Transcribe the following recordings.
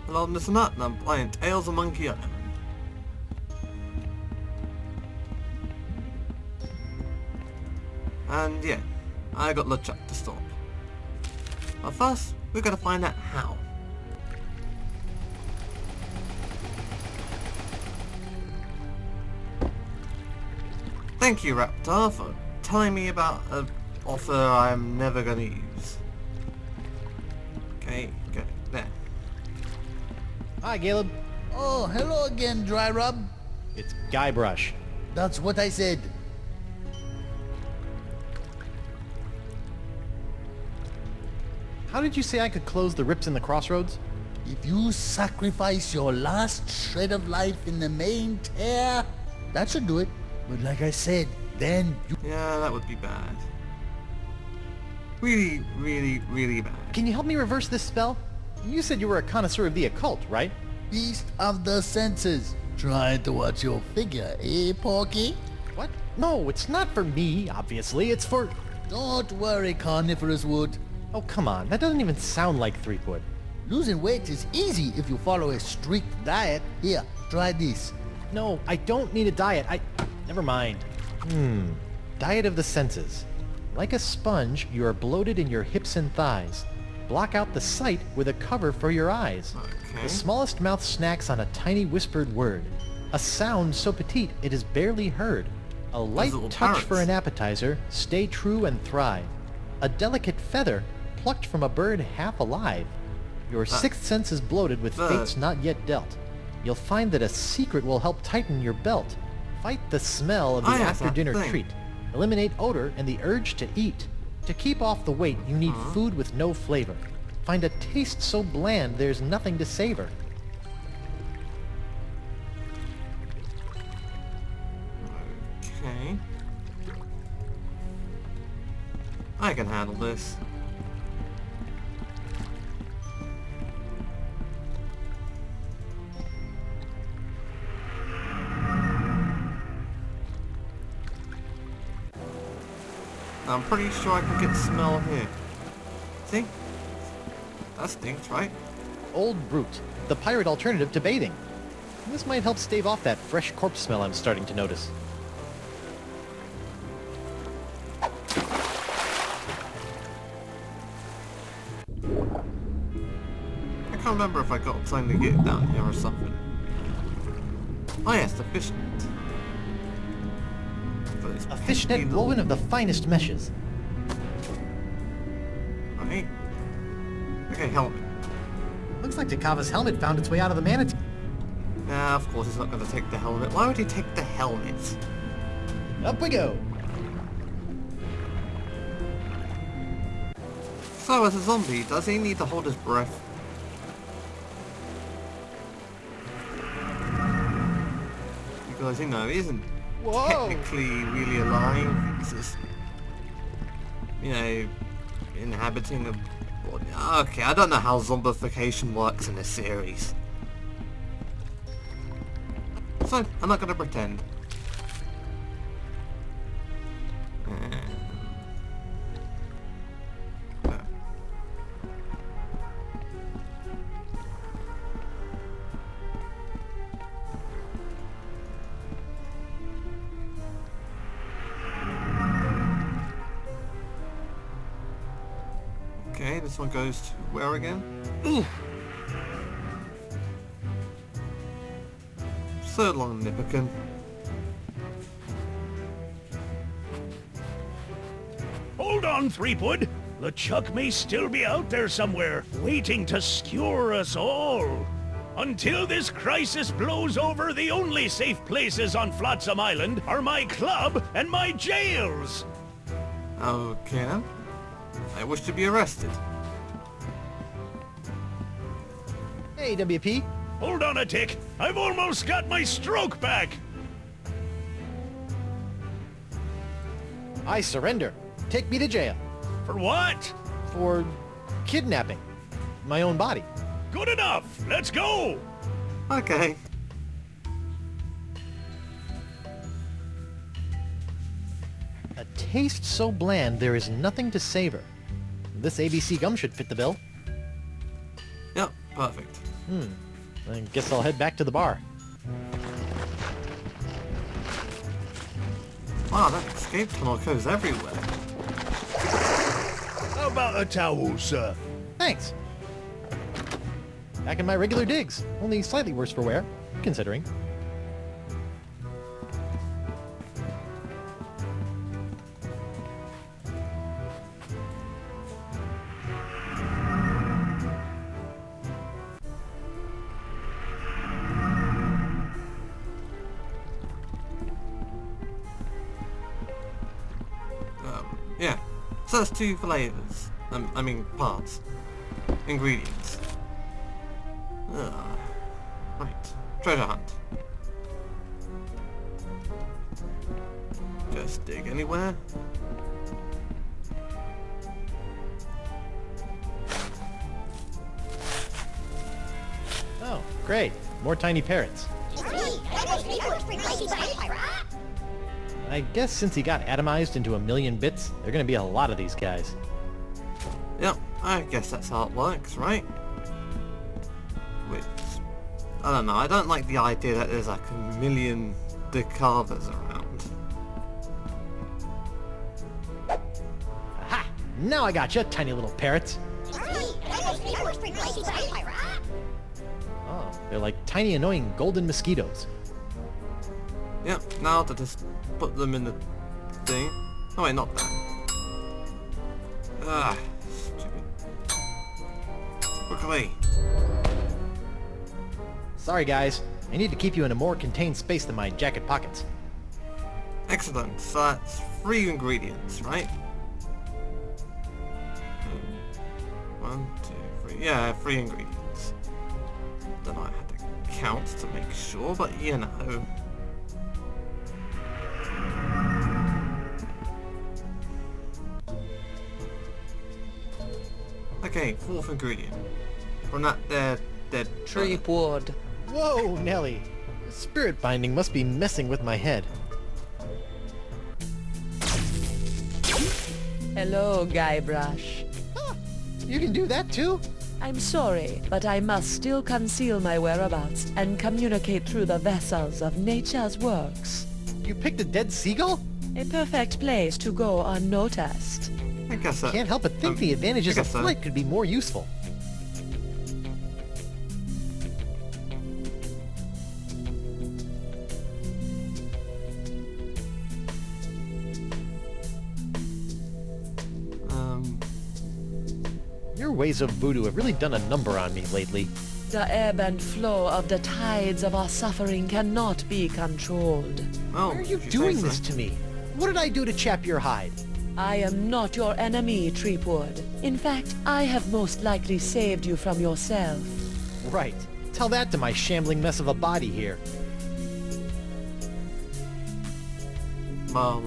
Hello, Mr. Nutt, and I'm playing Tales of Monkey Island. And yeah, I got LeChuck to stop. But first, we're gonna find out how. Thank you, Raptor, for telling me about an offer I'm never gonna use. Okay, go there. Hi, Caleb. Oh, hello again, Dry Rub. It's Guybrush. That's what I said. How did you say I could close the rips in the crossroads? If you sacrifice your last shred of life in the main tear, that should do it. But like I said, then you... Yeah, that would be bad. Really, really, really bad. Can you help me reverse this spell? You said you were a connoisseur of the occult, right? Beast of the senses. Trying to watch your figure, eh, Porky? What? No, it's not for me, obviously. It's for... Don't worry, Carnivorous Wood. Oh, come on. That doesn't even sound like Threepwood. Losing weight is easy if you follow a strict diet. Here, try this. No, I don't need a diet. Never mind. Diet of the senses. Like a sponge, you are bloated in your hips and thighs. Block out the sight with a cover for your eyes. Okay. The smallest mouth snacks on a tiny whispered word. A sound so petite it is barely heard. A light little touch parrots. for an appetizer. Stay true and thrive. A delicate feather plucked from a bird half alive. Your sixth sense is bloated with fates not yet dealt. You'll find that a secret will help tighten your belt. Fight the smell of the after-dinner treat. Eliminate odor and the urge to eat. To keep off the weight, you need food with no flavor. Find a taste so bland there's nothing to savor. Okay. I can handle this. I'm pretty sure I can get smell here. See? That stinks, right? Old Brute, the pirate alternative to bathing. This might help stave off that fresh corpse smell I'm starting to notice. I can't remember if I got something to get down here or something. Oh yes, the fish net. A fishnet woven of the finest meshes. Right. Okay, helmet. Looks like Takava's helmet found its way out of the manatee. Nah, of course he's not going to take the helmet. Why would he take the helmet? Up we go. So, as a zombie, does he need to hold his breath? Because, you know, he isn't technically really alive. He's just, you know, inhabiting a... Okay, I don't know how zombification works in this series. So, I'm not gonna pretend. Okay, this one goes to where again? Ooh. So long, Nipperkin. Hold on, Threepwood. LeChuck may still be out there somewhere, waiting to skewer us all. Until this crisis blows over, the only safe places on Flotsam Island are my club and my jails. Okay then. I wish to be arrested. Hey, WP. Hold on a tick. I've almost got my stroke back. I surrender. Take me to jail. For what? For kidnapping my own body. Good enough. Let's go. Okay. A taste so bland there is nothing to savor. This ABC gum should fit the bill. Yep, perfect. I guess I'll head back to the bar. Wow, that escape tunnel goes everywhere. How about a towel, sir? Thanks. Back in my regular digs, only slightly worse for wear, considering. Yeah. So that's 2 flavors. I mean, parts. Ingredients. Right. Treasure hunt. Just dig anywhere. Oh, great. More tiny parrots. I guess since he got atomized into a million bits, there are gonna be a lot of these guys. Yep, I guess that's how it works, right? Which, I don't know, I don't like the idea that there's like a million decavers around. Aha! Now I gotcha, tiny little parrots. Oh, they're like tiny annoying golden mosquitoes. Yep, now to just put them in the thing. Oh wait, not that. Ah, stupid. Quickly. Sorry guys, I need to keep you in a more contained space than my jacket pockets. Excellent, so that's 3 ingredients, right? 1, 2, 3. Yeah, 3 ingredients. Then I had to count to make sure, but you know. Okay, 4th ingredient. From that there dead Tree wood. Whoa, Nelly! Spirit binding must be messing with my head. Hello, Guybrush. Ah, you can do that too? I'm sorry, but I must still conceal my whereabouts and communicate through the vessels of nature's works. You picked a dead seagull? A perfect place to go unnoticed. I guess that. Can't help but think the advantages I of guess so. flight could be more useful. Your ways of voodoo have really done a number on me lately. The ebb and flow of the tides of our suffering cannot be controlled. Oh, Why are you if doing say so. this to me? What did I do to chap your hide? I am not your enemy, Treepwood. In fact, I have most likely saved you from yourself. Right. Tell that to my shambling mess of a body here. Well,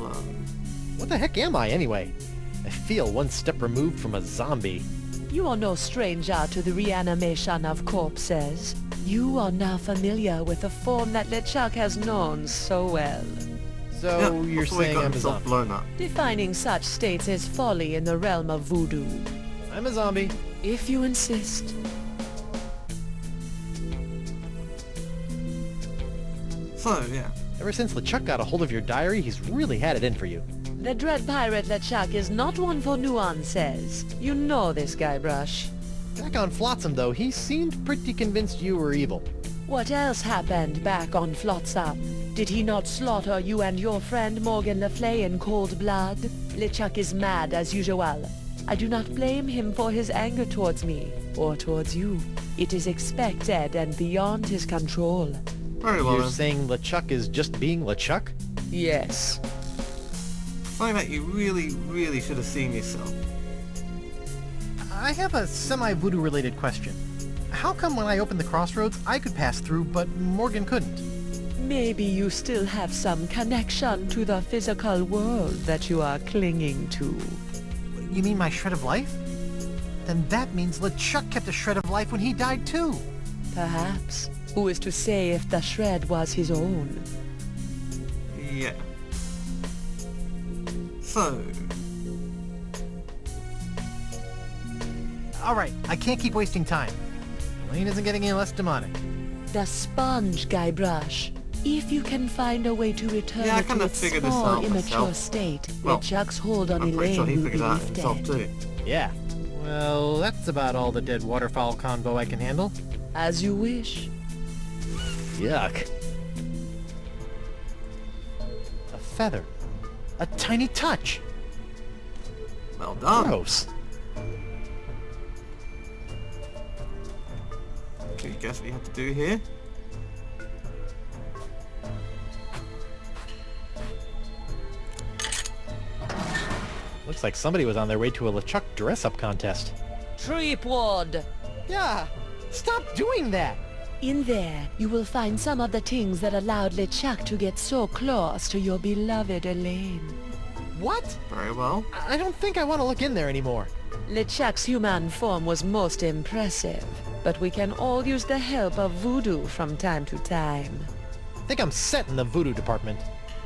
What the heck am I, anyway? I feel one step removed from a zombie. You are no stranger to the reanimation of corpses. You are now familiar with the form that LeChuck has known so well. So yeah, you're before he saying got I'm a himself zombie? blown up. Defining such states is folly in the realm of voodoo. I'm a zombie. If you insist. So, yeah. Ever since LeChuck got a hold of your diary, he's really had it in for you. The dread pirate LeChuck is not one for nuances. You know this, Guybrush. Back on Flotsam, though, he seemed pretty convinced you were evil. What else happened back on Flotsam? Did he not slaughter you and your friend Morgan Le Fay in cold blood? LeChuck is mad as usual. I do not blame him for his anger towards me, or towards you. It is expected and beyond his control. Very well You're then. saying LeChuck is just being LeChuck? Yes. Something that you really, really should have seen yourself. I have a semi-voodoo related question. How come when I opened the crossroads, I could pass through, but Morgan couldn't? Maybe you still have some connection to the physical world that you are clinging to. You mean my shred of life? Then that means LeChuck kept a shred of life when he died too. Perhaps. Who is to say if the shred was his own? Yeah. So, Alright, I can't keep wasting time. Lane isn't getting any less demonic. The sponge, Guybrush. If you can find a way to return Yeah, I it to kinda its figured this small, out immature myself. state, Well, LeChuck's hold on I'm pretty sure he Elaine will be figured it out himself lifted. too. Yeah. Well, that's about all the dead waterfowl convo I can handle. As you wish. Yuck. A feather. A tiny touch. Well done. Gross. Can you guess what you have to do here? Looks like somebody was on their way to a LeChuck dress-up contest. Tripward. Yeah! Stop doing that! In there, you will find some of the things that allowed LeChuck to get so close to your beloved Elaine. What? Very well. I don't think I want to look in there anymore. LeChuck's human form was most impressive, but we can all use the help of voodoo from time to time. I think I'm set in the voodoo department.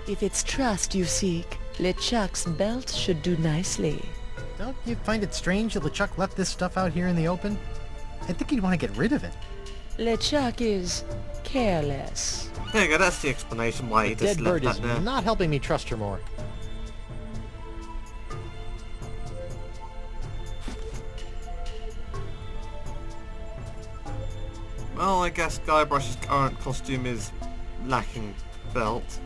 If it's trust you seek, LeChuck's belt should do nicely. Don't you find it strange that LeChuck left this stuff out here in the open? I think he'd want to get rid of it. LeChuck is careless. There you go, that's the explanation why he just Dead left bird that is there. not helping me trust her more. Well, I guess Guybrush's current costume is lacking belt.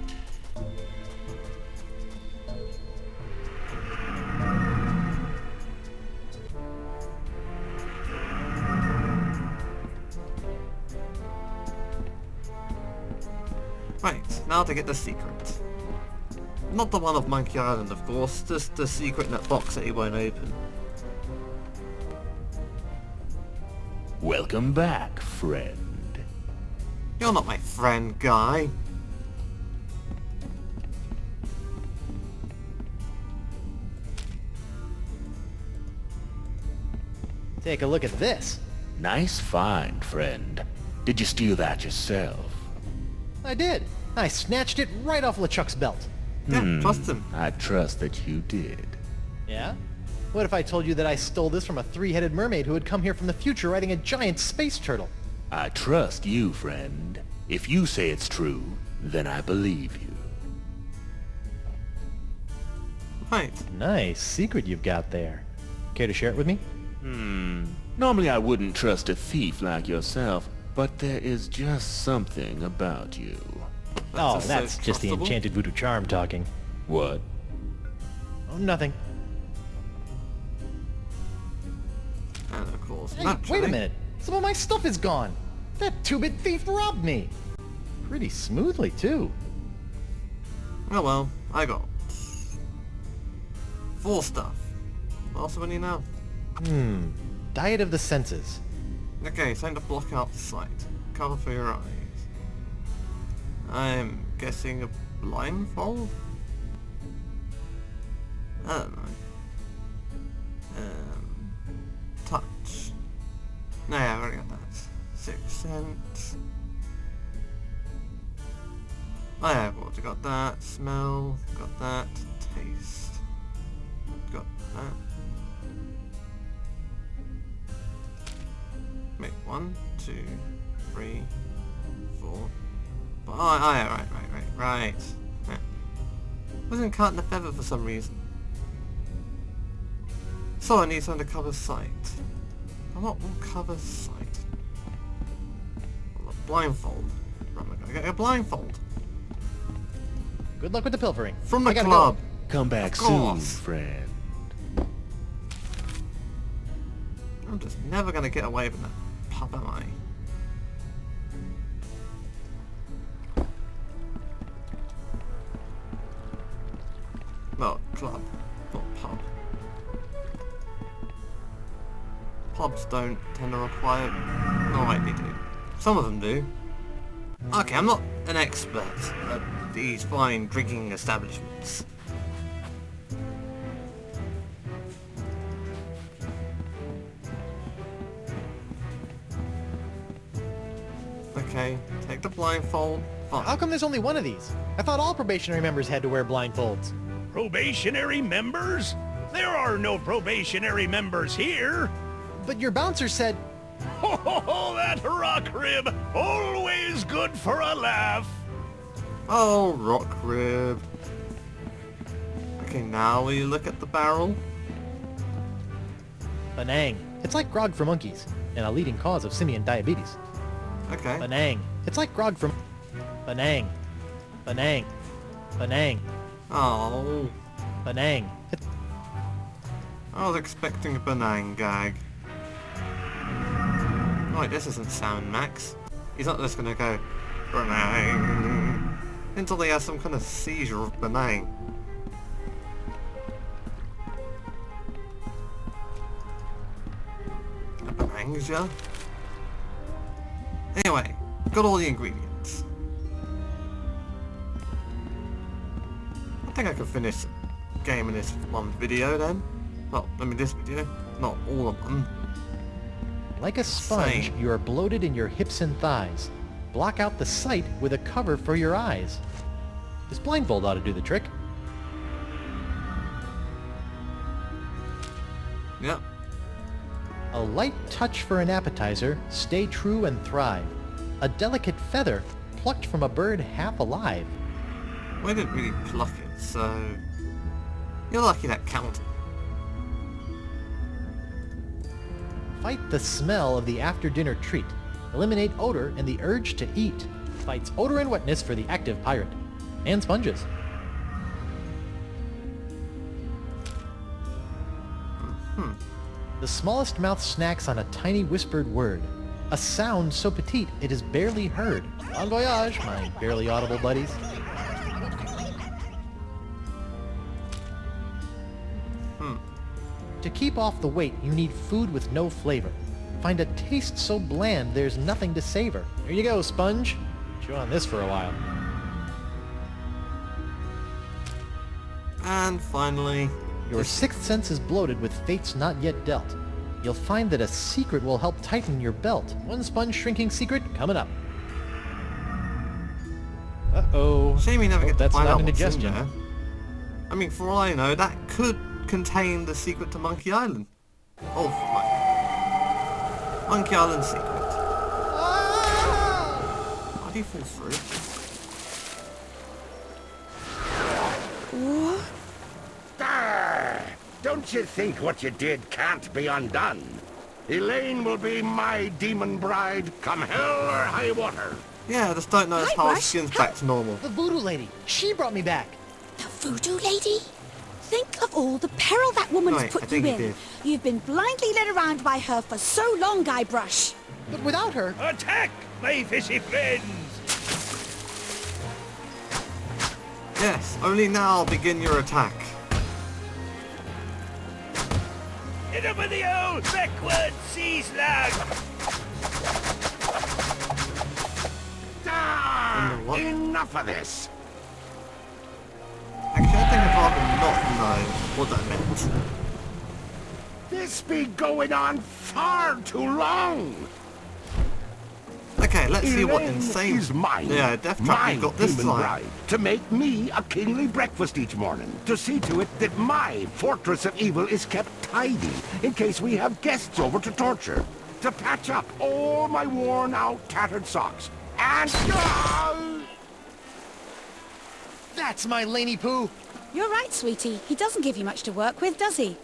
Right, now to get the secret. Not the one of Monkey Island, of course, just the secret in that box that he won't open. Welcome back, friend. You're not my friend, Guy. Take a look at this. Nice find, friend. Did you steal that yourself? I did. I snatched it right off LeChuck's belt. Yeah, trust him. I trust that you did. Yeah? What if I told you that I stole this from a three-headed mermaid who had come here from the future riding a giant space turtle? I trust you, friend. If you say it's true, then I believe you. Right. Nice secret you've got there. Care to share it with me? Normally I wouldn't trust a thief like yourself, but there is just something about you. That's That's just the trustable. enchanted voodoo charm talking. What? Oh, nothing. And of course, Hey, naturally. wait a minute. Some of my stuff is gone. That two-bit thief robbed me. Pretty smoothly, too. Oh well, I got 4 stuff. What else do I need now? Diet of the senses. Okay, time to block out the sight. Cover for your eyes. I'm guessing a blindfold? I don't know. Touch. No, yeah, I've already got that. 6th sense. Oh yeah, I've already got that. Smell, got that. Taste. Got that. Wait, 1, 2, 3, 4. Oh, yeah, right. Yeah. Wasn't cutting the feather for some reason. So I need something to cover sight. I want one cover sight. Well, a blindfold. Right, I'm gonna get a blindfold. Good luck with the pilfering. From the I gotta club. Come back Of soon, course. friend. I'm just never gonna get away from that pub, am I? Well, club, not pub. Pubs don't tend to require... No, wait, they do. Some of them do. Okay, I'm not an expert at these fine drinking establishments. Okay, take the blindfold. Fine. How come there's only one of these? I thought all probationary members had to wear blindfolds. Probationary members? There are no probationary members here. But your bouncer said... Oh, that rock rib! Always good for a laugh! Oh, rock rib. Okay, now we look at the barrel. Penang. It's like grog for monkeys, and a leading cause of simian diabetes. Okay. Penang. It's like grog from... Penang. Penang. Penang. Oh. Penang. I was expecting a Penang gag. Right, this isn't Sound Max. He's not just gonna go Penang until he has some kind of seizure of Penang. A Penang-sia? Anyway, got all the ingredients. I think I could finish the game in this one video then. Well, I mean this video, not all of them. Like a sponge, Same. you are bloated in your hips and thighs. Block out the sight with a cover for your eyes. This blindfold ought to do the trick. Yep. A light touch for an appetizer, stay true and thrive. A delicate feather, plucked from a bird half alive. We didn't really pluck it, so... You're lucky that counted. Fight the smell of the after-dinner treat. Eliminate odor and the urge to eat. Fights odor and wetness for the active pirate. And sponges. The smallest mouth snacks on a tiny whispered word. A sound so petite it is barely heard. Bon voyage, my barely audible buddies. To keep off the weight, you need food with no flavor. Find a taste so bland there's nothing to savor. There you go, sponge. Chew on this for a while. And finally... Your sixth sense is bloated with fates not yet dealt. You'll find that a secret will help tighten your belt. One sponge shrinking secret coming up. Uh-oh. Shame you never get to That's find not out an what's in indigestion. there. I mean, for all I know, that could contain the secret to Monkey Island. Oh, my. Monkey Island secret. How do you fall through? Don't you think what you did can't be undone? Elaine will be my demon bride, come hell or high water. Yeah, I just don't notice Hi, how her Rush. skin's back to normal. The voodoo lady. She brought me back. The voodoo lady? Think of all the peril that woman's Right, I put you think he in. did. You've been blindly led around by her for so long, Guybrush. But without her... Attack, my fishy friends! Yes, only now begin your attack. Hit him with the old backward sea slug! What? Enough of this. Actually, I think I'd rather not know what that meant. This be going on far too long. Okay, let's see what Elaine insane... is mine. Yeah, Death Trap my you've got this demon time. bride, to make me a kingly breakfast each morning, to see to it that my fortress of evil is kept tidy in case we have guests over to torture, to patch up all my worn-out, tattered socks, and... That's my Laney Poo. You're right, sweetie. He doesn't give you much to work with, does he?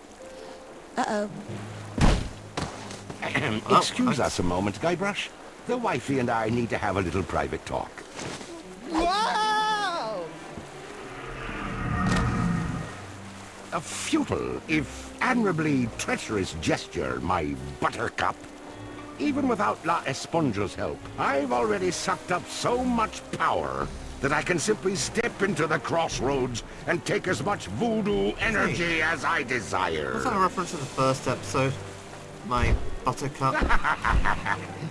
Uh-oh. Excuse us a moment, Guybrush. The wifey and I need to have a little private talk. Wow! A futile, if admirably treacherous gesture, my buttercup. Even without La Esponja's help, I've already sucked up so much power that I can simply step into the crossroads and take as much voodoo energy as I desire. Was that a reference to the first episode? My buttercup?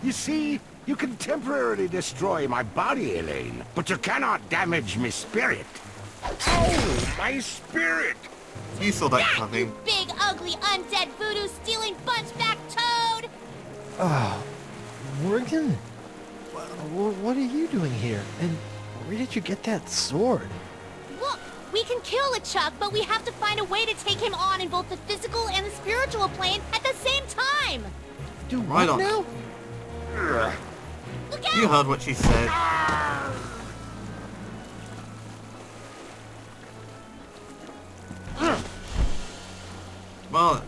You see, you can temporarily destroy my body, Elaine, but you cannot damage my spirit. Oh, my spirit! You saw that coming. Big, ugly, undead, voodoo-stealing, bunchback toad! Morgan? What are you doing here? And where did you get that sword? Look, we can kill LeChuck, but we have to find a way to take him on in both the physical and the spiritual plane at the same time! Do Right what on. now? Look out! You heard what she said. Well,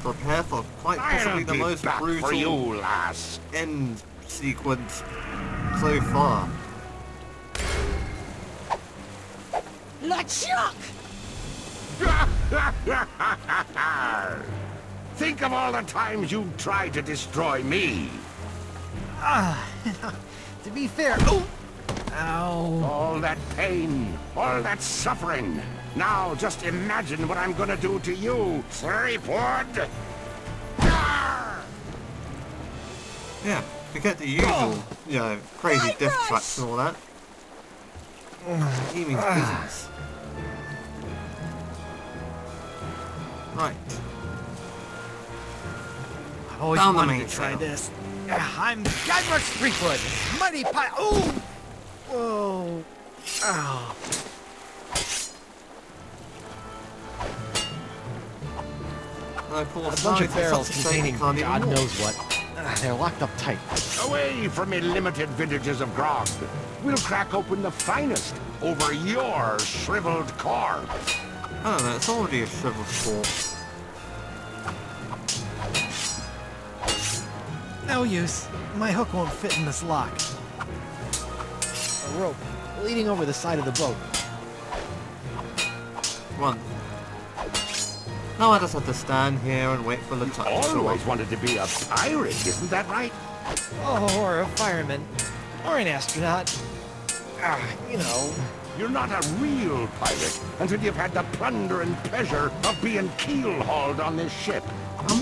prepare for quite possibly the most for brutal you, lass. end sequence so far. LeChuck! Think of all the times you tried to destroy me. To be fair... Oh! Ow. All that pain, all that suffering. Now just imagine what I'm gonna do to you, Threepwood. Yeah, forget the usual, you know, crazy death traps and all that. He means business. Right. I've always Down the wanted main to try trail. this. I'm Guybrush Threepwood, mighty pie. Oh! Whoa! Oh. And of course, A bunch of now barrels it's such a shame containing you can't God even walk. knows what. They're locked up tight. Away from me limited vintages of grog. We'll crack open the finest over your shriveled corpse. I don't know, it's already a shriveled corpse. No use. My hook won't fit in this lock. A rope leading over the side of the boat. Come on. Now I just have to stand here and wait for LeChuck to show Always up. wanted to be a pirate, isn't that right? Oh, or a fireman. Or an astronaut. You know. You're not a real pirate until you've had the plunder and pleasure of being keel-hauled on this ship.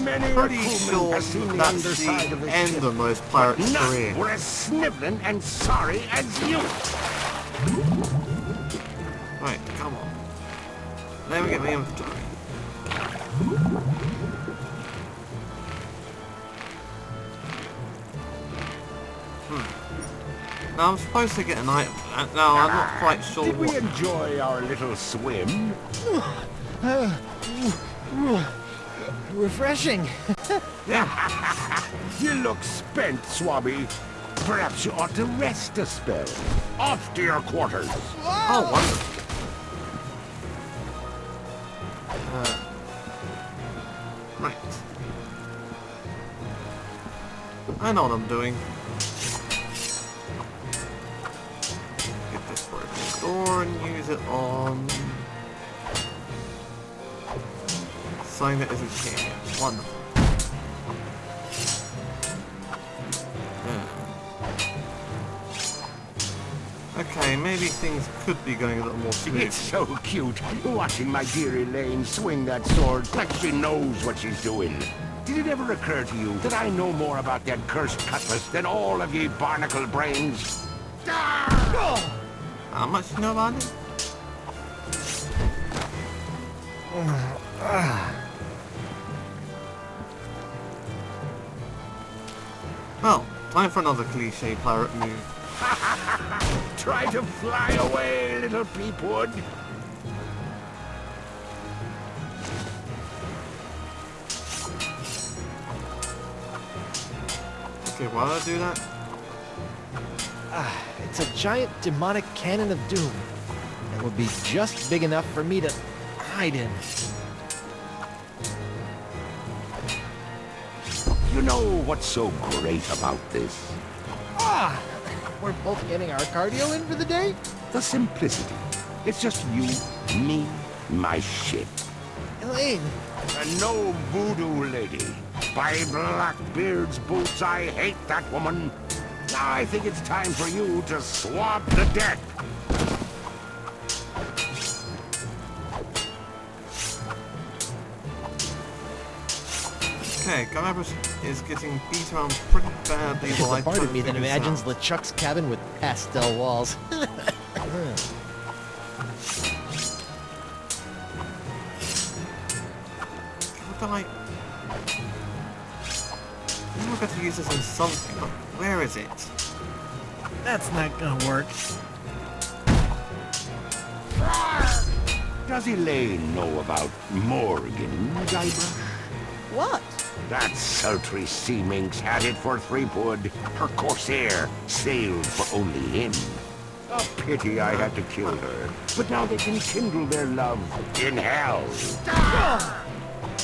Many a Pretty crewman sure has seen the that's underside the of this end ship. of most pirates' None career. were as sniveling and sorry as you. Right, come on. Let me get my inventory. Now I'm supposed to get an item for that. No, I'm not quite sure Did we what. enjoy our little swim? Refreshing. You look spent, Swabby. Perhaps you ought to rest a spell. Off to your quarters. Oh, wonderful. Right. I know what I'm doing. Get this broken door and use it on something that isn't here. Wonderful. Okay, maybe things could be going a little more smooth. It's so cute, watching my dear Elaine swing that sword like she knows what she's doing. Did it ever occur to you that I know more about that cursed cutlass than all of ye barnacle brains? How much you know about it? Well, time for another cliche pirate move. Try to fly away, little peepwood. Okay, why did I do that? It's a giant demonic cannon of doom. It would be just big enough for me to hide in. You know what's so great about this? We're both getting our cardio in for the day? The simplicity. It's just you, me, my ship. Elaine, And no voodoo lady. By Blackbeard's boots, I hate that woman. Now I think it's time for you to swab the deck. Okay, Guybrush is getting beat around pretty badly there's while I a part try of me to that figure this imagines out. LeChuck's cabin with pastel walls. What do I... I've got to use this in something, but where is it? That's not gonna work. Does Elaine know about Morgan, Guybrush? What? That sultry sea minx had it for Threepwood. Her corsair sailed for only him. A pity I had to kill her. But now they can kindle their love in hell.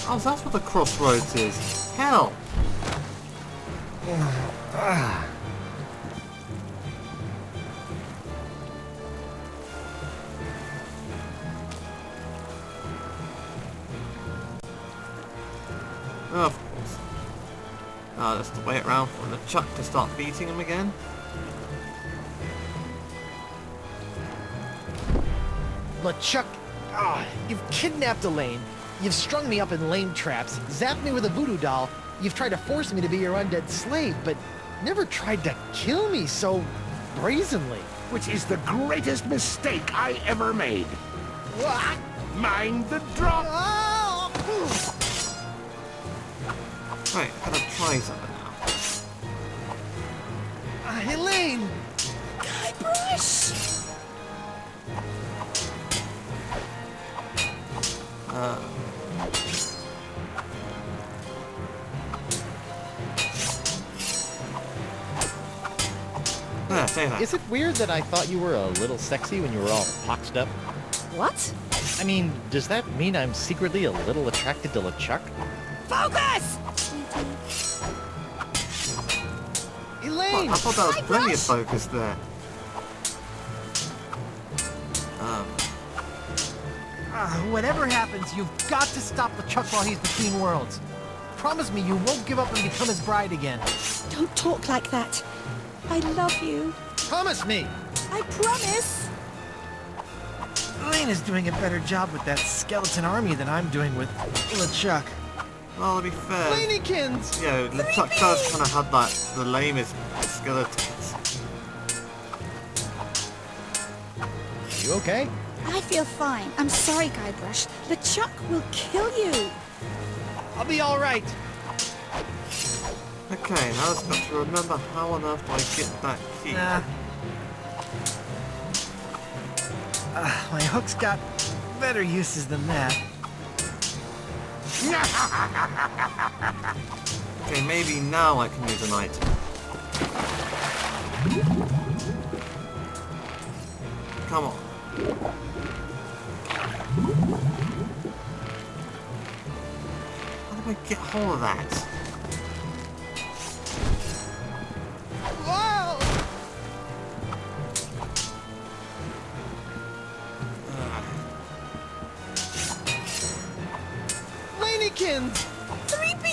Oh, so that's what the crossroads is. Hell. Oh, of course. That's to wait around for LeChuck to start beating him again. LeChuck, you've kidnapped Elaine. You've strung me up in lame traps, zapped me with a voodoo doll. You've tried to force me to be your undead slave, but never tried to kill me so brazenly. Which is the greatest mistake I ever made. What? Mind the drop! Right, gotta try something now. Elaine! Guybrush! Say that. Is it weird that I thought you were a little sexy when you were all poxed up? What? I mean, does that mean I'm secretly a little attracted to LeChuck? Focus! Elaine! What? I thought that was plenty of focus there. Whatever happens, you've got to stop LeChuck while he's between worlds. Promise me you won't give up and become his bride again. Don't talk like that. I love you. Promise me! I promise. Elaine is doing a better job with that skeleton army than I'm doing with LeChuck. Well, to be fair, Lanekins! yeah, LeChuck does kind of have that, the lamest skeletons. You okay? I feel fine. I'm sorry, Guybrush. LeChuck will kill you. I'll be alright. Okay, now I've got to remember how on earth do I get that key. My hook's got better uses than that. Okay, maybe now I can use an item. Come on. How do I get hold of that? Whoa! Lanekins! 3B!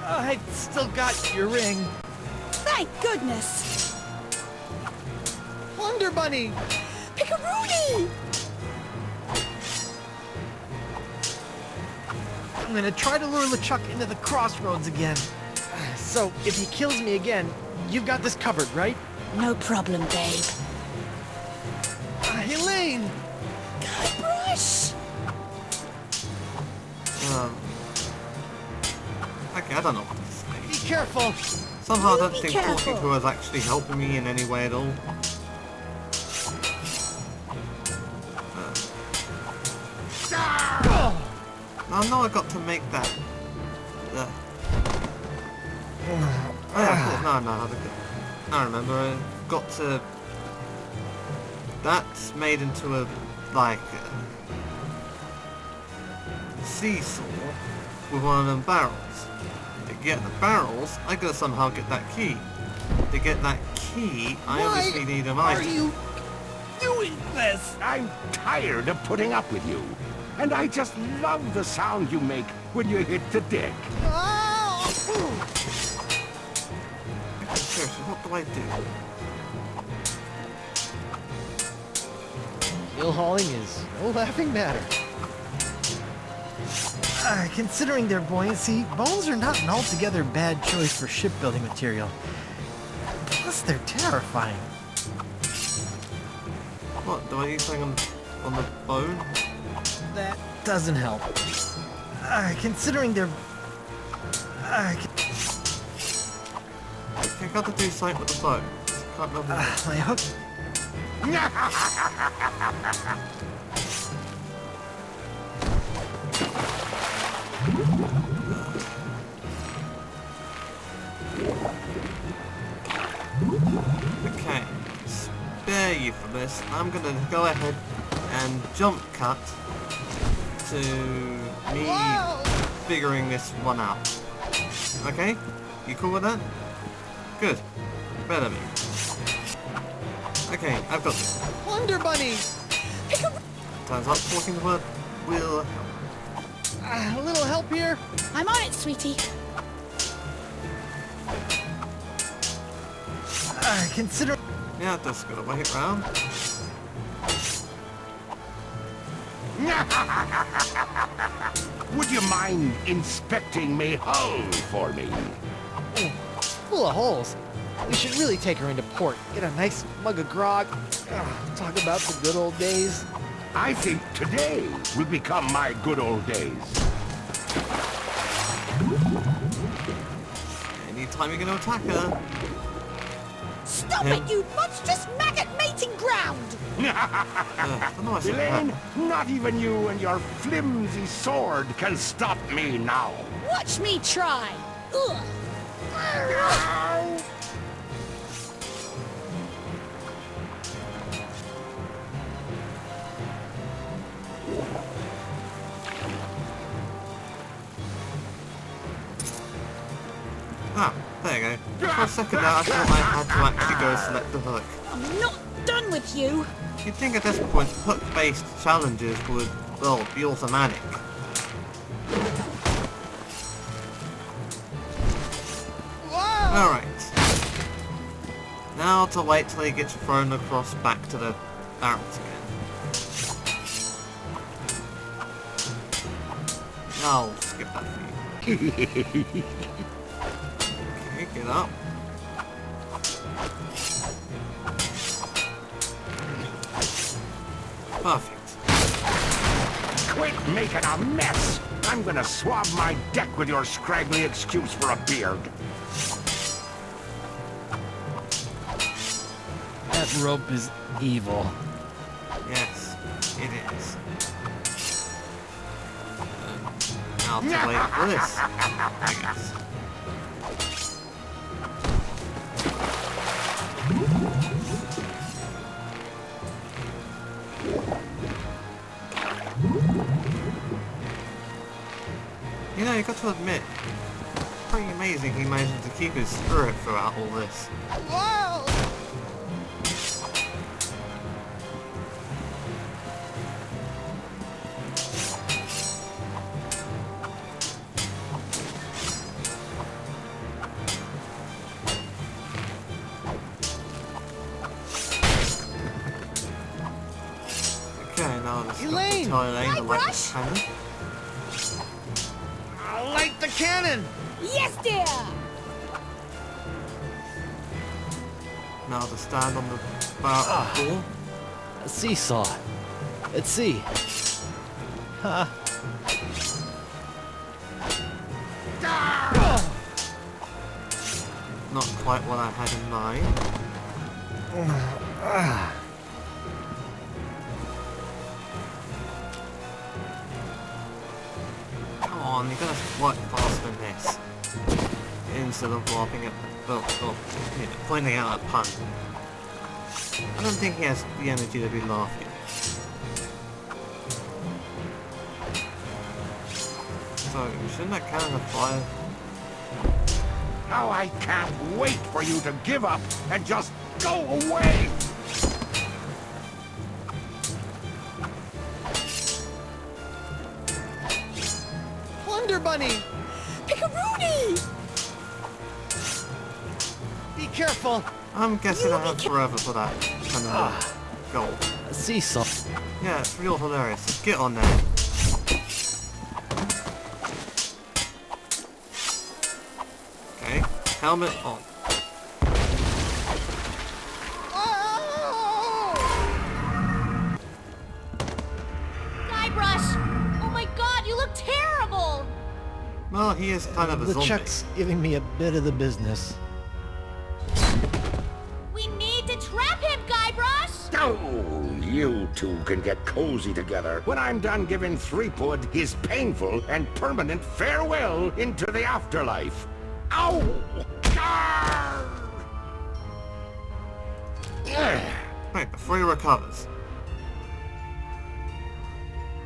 I still got your ring. Thank goodness. Wonder Bunny! Pickaroonie! I'm gonna try to lure LeChuck into the crossroads again. So, if he kills me again, you've got this covered, right? No problem, babe. Elaine! Guybrush! Okay, I don't know what to say. Be careful! Somehow I don't Be think careful. talking to her is actually helping me in any way at all. I know I got to make that. Oh, yeah, of course. No, I remember. I got to. That's made into a like seesaw with one of them barrels. To get the barrels, I gotta somehow get that key. To get that key, I obviously need an item. Are you doing this? I'm tired of putting up with you. And I just love the sound you make when you hit the deck. Seriously, what do I do? Hill hauling is no laughing matter. Considering their buoyancy, bones are not an altogether bad choice for shipbuilding material. Plus, they're terrifying. What, do I use something on the bone? That doesn't help. Considering they're... I got to do something with the bone. Can't remember. my hook... 'Cause Okay, spare you for this. I'm gonna go ahead and jump cut to me figuring this one out. Okay? You cool with that? Good. Better me. Okay, I've got this. Wonder Bunny! Turns out talking the word will help. A little help here? I'm on it, sweetie. Consider... Yeah, just gotta wait around. Would you mind inspecting me hull for me? Full of holes. We should really take her into port. Get a nice mug of grog. Talk about the good old days. I think today will become my good old days. Anytime you're gonna attack her. Stop it, you monstrous maggot mating ground! Elaine, not even you and your flimsy sword can stop me now. Watch me try! Ugh. Ah, there you go. For a second there, I thought I had to actually go select the hook. I'm not done with you! You'd think at this point, hook-based challenges would, well, be automatic. Alright. Now to wait till he gets thrown across back to the barrels again. I'll skip that for you. Okay, get up. Perfect. Quit making a mess! I'm gonna swab my deck with your scraggly excuse for a beard. That rope is evil. Yes, it is. Now to wait for this, I guess. You know, you got to admit, pretty amazing he managed to keep his spirit throughout all this. Whoa! Okay, now let's Elaine! tell Elaine to light Rush? the cannon. I'll light the cannon! Yes, dear! Now to stand on the bar of the door. A seesaw. At sea. Ha. Not quite what I had in mind. Come on, you gotta work faster than this. Instead of laughing at, pointing out a pun. I don't think he has the energy to be laughing. So, shouldn't that cannon have fired? How I can't wait for you to give up and just go away! Wonder Bunny! Pickaroony! Be careful! I'm guessing I have forever for that kind of goal. A seesaw. Yeah, it's real hilarious. Just get on there. Okay, helmet on. Guybrush! Oh my god, you look terrible! Well, he is kind of a zombie. LeChuck's giving me a bit of the business. We need to trap him, Guybrush! Oh, you two can get cozy together when I'm done giving Threepwood his painful and permanent farewell into the afterlife. Ow! Arr! Wait, before he recovers.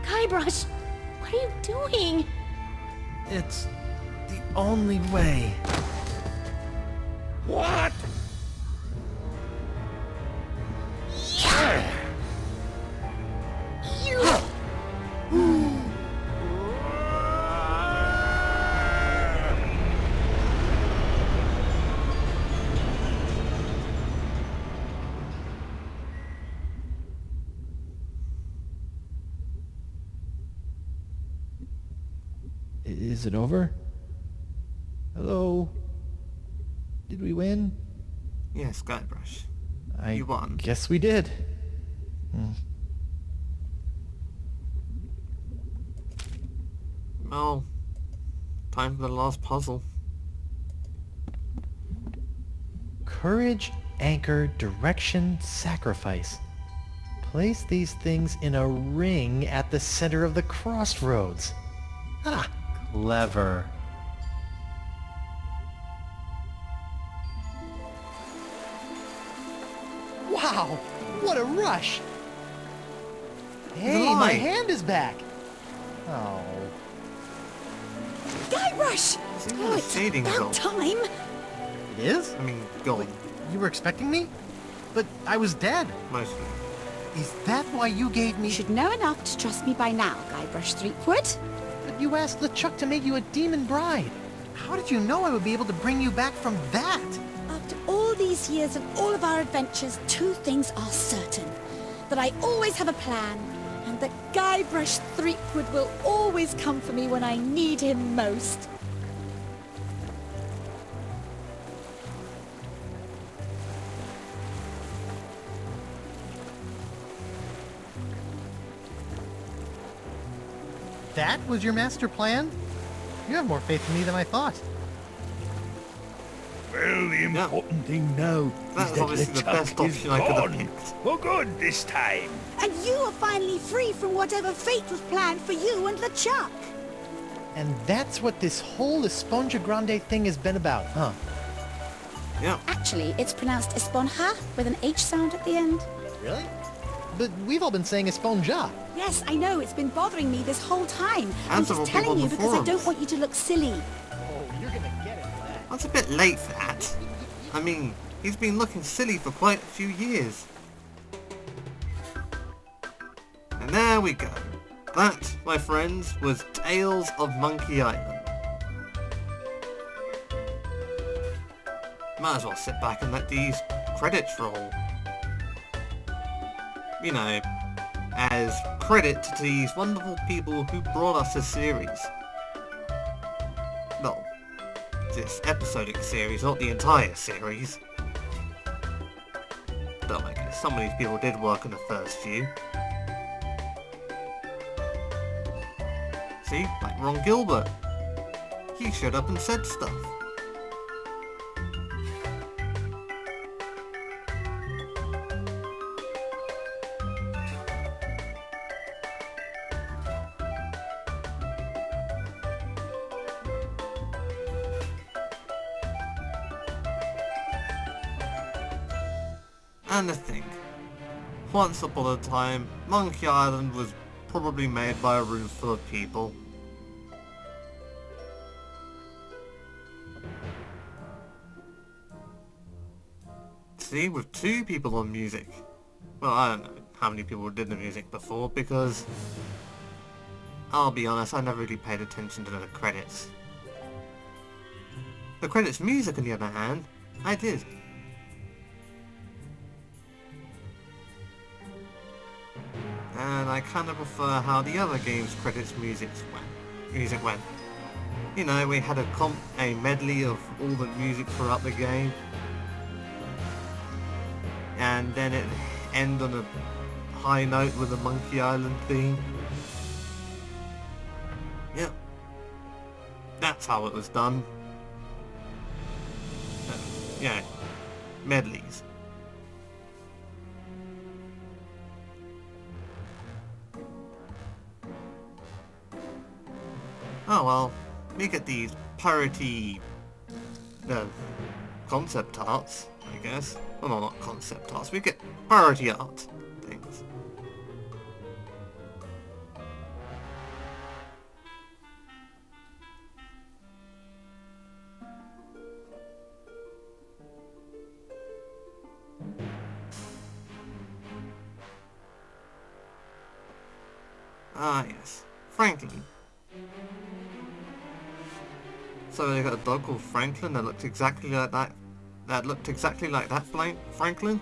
Guybrush, what are you doing? It's the only way. What? Is it over? Hello? Did we win? Yes, Guybrush. I You won. guess we did. Well, time for the last puzzle. Courage, anchor, direction, sacrifice. Place these things in a ring at the center of the crossroads. Ah, clever. Wow, what a rush! Hey, my alive. hand is back. Oh. Guybrush! See, Oh, the it's shading's about off. time. It is? I mean, gold, You were expecting me? But I was dead. mostly. Is that why you gave me... You should know enough to trust me by now, Guybrush Threepwood. But you asked LeChuck to make you a demon bride. How did you know I would be able to bring you back from that? After all these years and all of our adventures, two things are certain. That I always have a plan, and that Guybrush Threepwood will always come for me when I need him most. That was your master plan? You have more faith in me than I thought. Well, the important thing now That is was that obviously the LeChuck best is option I could have gone. picked. For good this time. And you are finally free from whatever fate was planned for you and LeChuck. And that's what this whole Esponja Grande thing has been about, huh? Yeah. Actually, it's pronounced Esponja with an H sound at the end. Really? But we've all been saying Esponja. Yes, I know, it's been bothering me this whole time. I'm And just several people telling you on the because I don't forums. want you to look silly. Oh, you're gonna get it for that. That's a bit late for that. I mean, he's been looking silly for quite a few years. And there we go. That, my friends, was Tales of Monkey Island. Might as well sit back and let these credits roll. You know, as credit to these wonderful people who brought us this series. Well, this episodic series, not the entire series. Though I guess some of these people did work on the first few. See, like Ron Gilbert. He showed up and said stuff. And to think, once upon a time, Monkey Island was probably made by a room full of people. See, with 2 people on music. Well, I don't know how many people did the music before, because I'll be honest, I never really paid attention to the credits. The credits music, on the other hand, I did. And I kind of prefer how the other game's credits music went. You know, we had a medley of all the music throughout the game. And then it end on a high note with the Monkey Island theme. Yep. That's how it was done. Yeah, medleys. Oh well, we get these piratey concept arts, I guess. Well, no, not concept arts. We get piratey art things. Ah yes, Franklin. So they got a dog called Franklin that looked exactly like that. That looked exactly like that Franklin.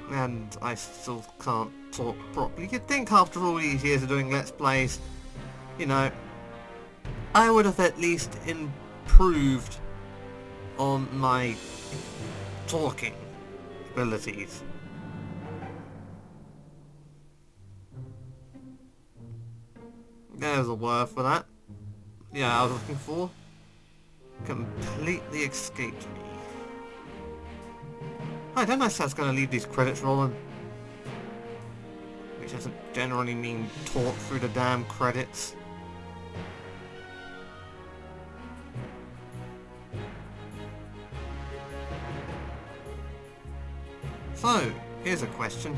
And I still can't talk properly. You'd think after all these years of doing Let's Plays, you know, I would have at least improved on my talking abilities. There's a word for that. Yeah, I was looking for. Completely escaped me. I don't know if that's going to leave these credits rolling. Which doesn't generally mean talk through the damn credits. So, here's a question.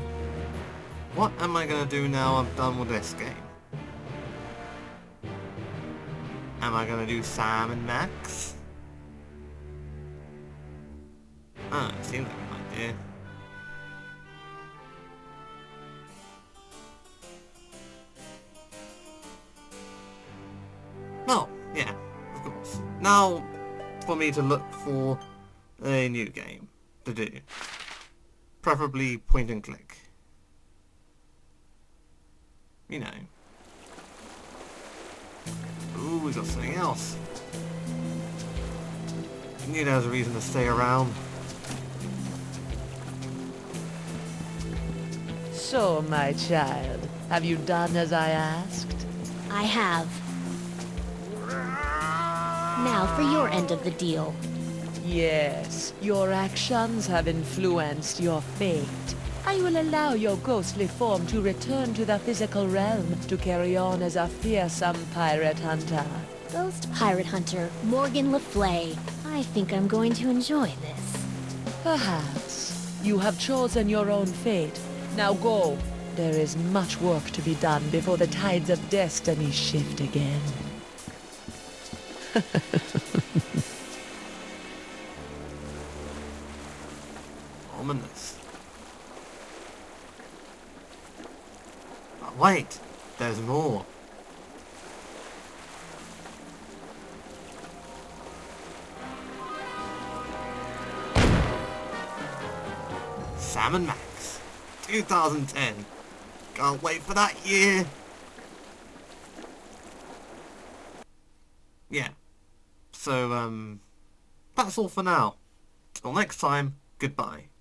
What am I going to do now I'm done with this game? Am I going to do Sam and Max? Ah, seems like an idea. Oh, yeah, of course. Now, for me to look for a new game to do. Preferably point and click. You know. Ooh, we got something else. Knew there was a reason to stay around. So, my child, have you done as I asked? I have. Now for your end of the deal. Yes, your actions have influenced your fate. I will allow your ghostly form to return to the physical realm to carry on as a fearsome pirate hunter. Ghost pirate hunter Morgan Le Flay. I think I'm going to enjoy this. Perhaps. You have chosen your own fate. Now go. There is much work to be done before the tides of destiny shift again. Ominous. But wait, there's more. Sam and Max, 2010. Can't wait for that year. Yeah. So, that's all for now. Till next time, goodbye.